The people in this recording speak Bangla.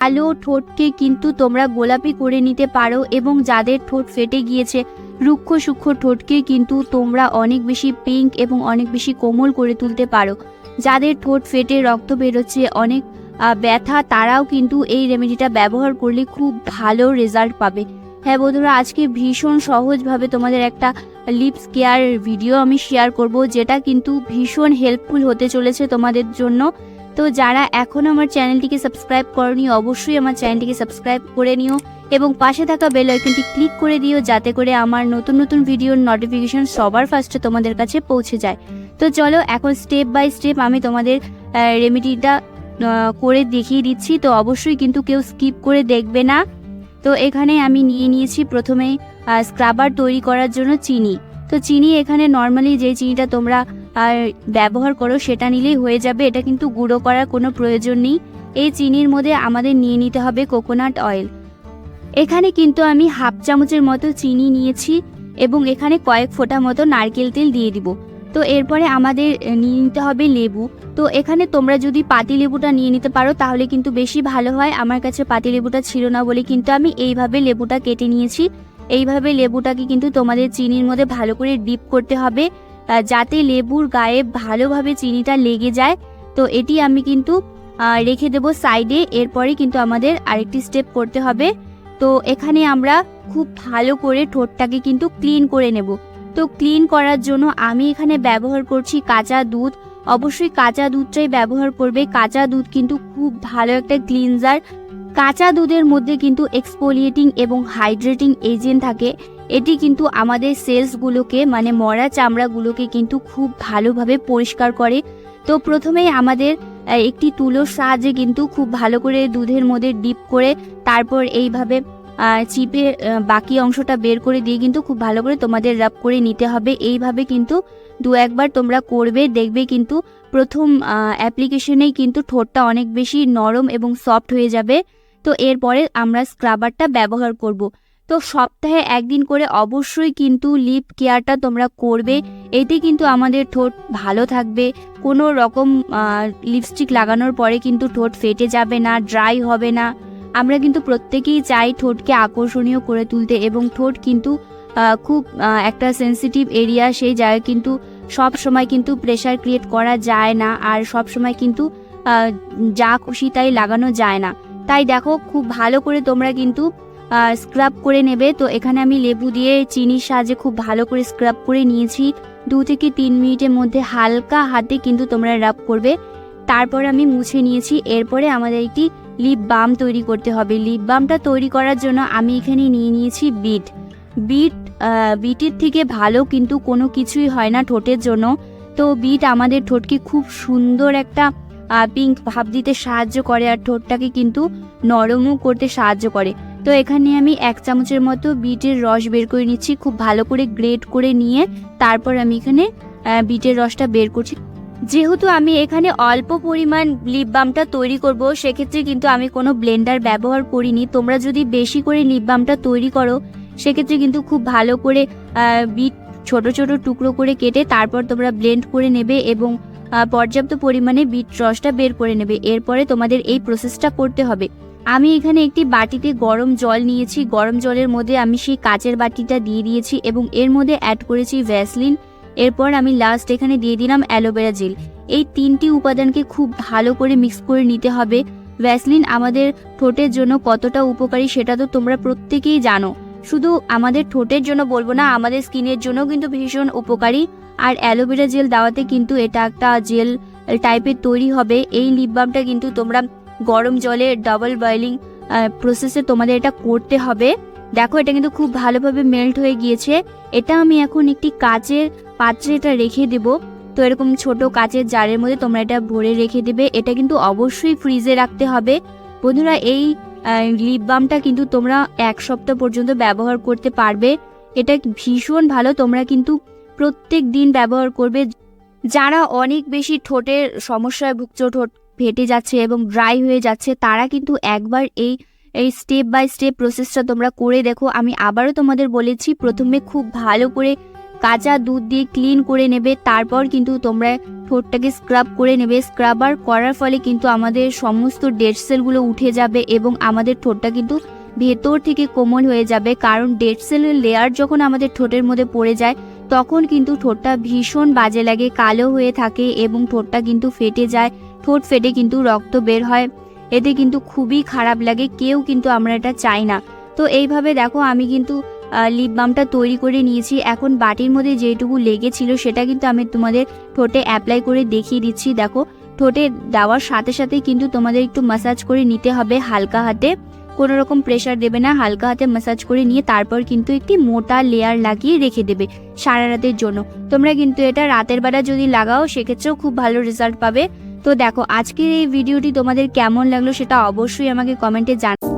কালো ঠোঁটকে কিন্তু তোমরা গোলাপি করে নিতে পারো, এবং যাদের ঠোঁট ফেটে গিয়েছে, রুক্ষ সূক্ষ্ম ঠোঁটকে কিন্তু তোমরা অনেক বেশি পিঙ্ক এবং অনেক বেশি কোমল করে তুলতে পারো। যাদের ঠোঁট ফেটে রক্ত বেরোচ্ছে, অনেক ব্যথা, তারাও কিন্তু এই রেমেডিটা ব্যবহার করলে খুব ভালো রেজাল্ট পাবে। হ্যাঁ বন্ধুরা, আজকে ভীষণ সহজভাবে তোমাদের একটা লিপস কেয়ার ভিডিও আমি শেয়ার করব, যেটা কিন্তু ভীষণ হেল্পফুল হতে চলেছে তোমাদের জন্য। তো যারা এখনও আমার চ্যানেলটিকে সাবস্ক্রাইব করনি, অবশ্যই আমার চ্যানেলটিকে সাবস্ক্রাইব করে নিও এবং পাশে থাকা বেল আইকনটি ক্লিক করে দিও, যাতে করে আমার নতুন নতুন ভিডিওর নোটিফিকেশন সবার ফার্স্টে তোমাদের কাছে পৌঁছে যায়। তো চলো এখন স্টেপ বাই স্টেপ আমি তোমাদের রেমেডিটা করে দেখিয়ে দিচ্ছি। তো অবশ্যই কিন্তু কেউ স্কিপ করে দেখবে না। তো এখানে আমি নিয়ে নিয়েছি প্রথমে স্ক্রাবার তৈরি করার জন্য চিনি। তো চিনি এখানে নর্মালি যে চিনিটা তোমরা ব্যবহার করো সেটা নিলেই হয়ে যাবে, এটা কিন্তু গুঁড়ো করার কোনো প্রয়োজন নেই। এই চিনির মধ্যে আমাদের নিয়ে নিতে হবে কোকোনাট অয়েল। এখানে কিন্তু আমি হাফ চামচের মতো চিনি নিয়েছি এবং এখানে কয়েক ফোঁটা মতো নারকেল তেল দিয়ে দিব। তো এরপরে আমাদের নিয়ে নিতে হবে লেবু। তো এখানে তোমরা যদি পাতি লেবুটা নিয়ে নিতে পারো তাহলে কিন্তু বেশি ভালো হয়। আমার কাছে পাতি লেবুটা ছিল না বলে কিন্তু আমি এইভাবে লেবুটা কেটে নিয়েছি। এইভাবে লেবুটাকে কিন্তু তোমাদের চিনির মধ্যে ভালো করে ডিপ করতে হবে, যাতে লেবুর গায়ে ভালোভাবে চিনিটা লেগে যায়। তো এটি আমি কিন্তু রেখে দেব সাইডে। এরপরে কিন্তু আমাদের আরেকটি স্টেপ করতে হবে। তো এখানে আমরা খুব ভালো করে ঠোঁটটাকে কিন্তু ক্লিন করে নেব। তো ক্লিন করার জন্য আমি এখানে ব্যবহার করছি কাঁচা দুধ। অবশ্যই কাঁচা দুধটাই ব্যবহার করবে। কাঁচা দুধ কিন্তু খুব ভালো একটা ক্লিনজার। কাঁচা দুধের মধ্যে কিন্তু এক্সফোলিয়েটিং এবং হাইড্রেটিং এজেন্ট থাকে। এটি কিন্তু আমাদের সেলসগুলোকে, মানে মরা চামড়াগুলোকে কিন্তু খুব ভালোভাবে পরিষ্কার করে। তো প্রথমেই আমাদের একটি তুলোর সাহায্যে কিন্তু খুব ভালো করে দুধের মধ্যে ডিপ করে তারপর এইভাবে চিপে বাকি অংশটা বের করে দিয়ে কিন্তু খুব ভালো করে তোমাদের রাব করে নিতে হবে। এইভাবে কিন্তু দু একবার তোমরা করবে, দেখবে কিন্তু প্রথম অ্যাপ্লিকেশনেই কিন্তু ঠোঁটটা অনেক বেশি নরম এবং সফট হয়ে যাবে। তো এরপরে আমরা স্ক্রাবারটা ব্যবহার করব। তো সপ্তাহে একদিন করে অবশ্যই কিন্তু লিপ কেয়ারটা তোমরা করবে। এতে কিন্তু আমাদের ঠোঁট ভালো থাকবে। কোনো রকম লিপস্টিক লাগানোর পরে কিন্তু ঠোঁট ফেটে যাবে না, ড্রাই হবে না। আমরা কিন্তু প্রত্যেকেই চাই ঠোঁটকে আকর্ষণীয় করে তুলতে, এবং ঠোঁট কিন্তু খুব একটা সেন্সিটিভ এরিয়া। সেই জায়গায় কিন্তু সব সময় কিন্তু প্রেশার ক্রিয়েট করা যায় না, আর সব সময় কিন্তু যা খুশি তাই লাগানো যায় না। তাই দেখো খুব ভালো করে তোমরা কিন্তু স্ক্রাব করে নেবে। তো এখানে আমি লেবু দিয়ে চিনির সাহায্যে খুব ভালো করে স্ক্রাব করে নিয়েছি। 2 থেকে 3 মিনিটের মধ্যে হালকা হাতে কিন্তু তোমরা রাব করবে। তারপর আমি মুছে নিয়েছি। এরপরে আমাদের একটি লিপ বাম তৈরি করতে হবে। লিপ বামটা তৈরি করার জন্য আমি এখানে নিয়ে নিয়েছি বিটের থেকে ভালো কিন্তু কোনো কিছুই হয় না ঠোঁটের জন্য। তো বিট আমাদের ঠোঁটকে খুব সুন্দর একটা পিঙ্ক ভাব দিতে সাহায্য করে, আর ঠোঁটটাকে কিন্তু নরমও করতে সাহায্য করে। তো এখানে আমি 1 চামচের মতো বিটের রস বের করে নিচ্ছি, খুব ভালো করে গ্রেট করে নিয়ে তারপর আমি এখানে বিটের রসটা বের করছি। যেহেতু আমি এখানে অল্প পরিমাণ লিপ বামটা তৈরি করব, সেক্ষেত্রে কিন্তু আমি কোনো ব্লেন্ডার ব্যবহার করিনি। তোমরা যদি বেশি করে লিপ বামটা তৈরি করো সেক্ষেত্রে কিন্তু খুব ভালো করে বিট ছোট ছোট টুকরো করে কেটে তারপর তোমরা ব্লেন্ড করে নেবে এবং পর্যাপ্ত পরিমাণে বিট রসটা বের করে নেবে। এরপরে তোমাদের এই প্রসেসটা করতে হবে। আমি এখানে একটি বাটিতে গরম জল নিয়েছি। গরম জলের মধ্যে আমি সেই কাচের বাটিটা দিয়ে দিয়েছি এবং এর মধ্যে অ্যাড করেছি ভ্যাসলিন। এরপর আমি লাস্ট এখানে দিয়ে দিলাম অ্যালোভেরা জেল। এই 3টি উপাদানকে খুব ভালো করে মিক্স করে নিতে হবে। ভ্যাসলিন আমাদের ঠোঁটের জন্য কতটা উপকারী সেটা তো তোমরা প্রত্যেকেই জানো। শুধু আমাদের ঠোঁটের জন্য বলবো না, আমাদের স্কিনের জন্য কিন্তু ভীষণ উপকারী। আর অ্যালোভেরা জেল দেওয়াতে কিন্তু এটা একটা জেল টাইপের তৈরি হবে। এই লিপ বামটা কিন্তু তোমরা গরম জলে ডাবল বয়েলিং প্রসেসে তোমাদের এটা করতে হবে। দেখো এটা কিন্তু খুব ভালোভাবে মেল্ট হয়ে গিয়েছে। এটা আমি এখন একটি কাচের পাত্রে এটা রেখে দেব। তো এরকম ছোট কাচের জারের মধ্যে তোমরা এটা ভরে রেখে দেবে। এটা কিন্তু অবশ্যই ফ্রিজে রাখতে হবে। বন্ধুরা, এই লিপ বামটা কিন্তু তোমরা 1 সপ্তাহ পর্যন্ত ব্যবহার করতে পারবে। এটা ভীষণ ভালো, তোমরা কিন্তু প্রত্যেক দিন ব্যবহার করবে। যারা অনেক বেশি ঠোঁটের সমস্যায় ভুগছো, ঠোঁট ফেটে যাচ্ছে এবং ড্রাই হয়ে যাচ্ছে, তারা কিন্তু একবার এই স্টেপ বাই স্টেপ প্রসেসটা তোমরা করে দেখো। আমি আবারও তোমাদের বলেছি, প্রথমে খুব ভালো করে কাঁচা দুধ দিয়ে ক্লিন করে নেবে। তারপর কিন্তু তোমরা ঠোঁটটাকে স্ক্রাব করে নেবে। স্ক্রাবার করার ফলে কিন্তু আমাদের সমস্ত ডেড সেলগুলো উঠে যাবে এবং আমাদের ঠোঁটটা কিন্তু ভেতর থেকে কোমল হয়ে যাবে। কারণ ডেড সেলের লেয়ার যখন আমাদের ঠোঁটের মধ্যে পড়ে যায় তখন কিন্তু ঠোঁটটা ভীষণ বাজে লাগে, কালো হয়ে থাকে এবং ঠোঁটটা কিন্তু ফেটে যায়। ঠোঁট ফেটে কিন্তু রক্ত বের হয়, এতে কিন্তু খুবই খারাপ লাগে, কেউ কিন্তু আমরা এটা চাই না। তো এইভাবে দেখো আমি কিন্তু লিপ বামটা তৈরি করে নিয়েছি। এখন বাটির মধ্যে যেটুকু লেগেছিল সেটা কিন্তু আমি তোমাদের ঠোঁটে অ্যাপ্লাই করে দেখিয়ে দিচ্ছি। দেখো ঠোঁটে দেওয়ার সাথে সাথে কিন্তু তোমাদের একটু ম্যাসাজ করে নিতে হবে হালকা হাতে, কোনো রকম প্রেশার দেবে না। হালকা হাতে ম্যাসাজ করে নিয়ে তারপর কিন্তু একটি মোটা লেয়ার লাগিয়ে রেখে দেবে সারা রাতের জন্য। তোমরা কিন্তু এটা রাতের বেলা যদি লাগাও সেক্ষেত্রেও খুব ভালো রেজাল্ট পাবে। তো দেখো আজকের এই ভিডিওটি তোমাদের কেমন লাগলো সেটা অবশ্যই আমাকে কমেন্টে জানাও।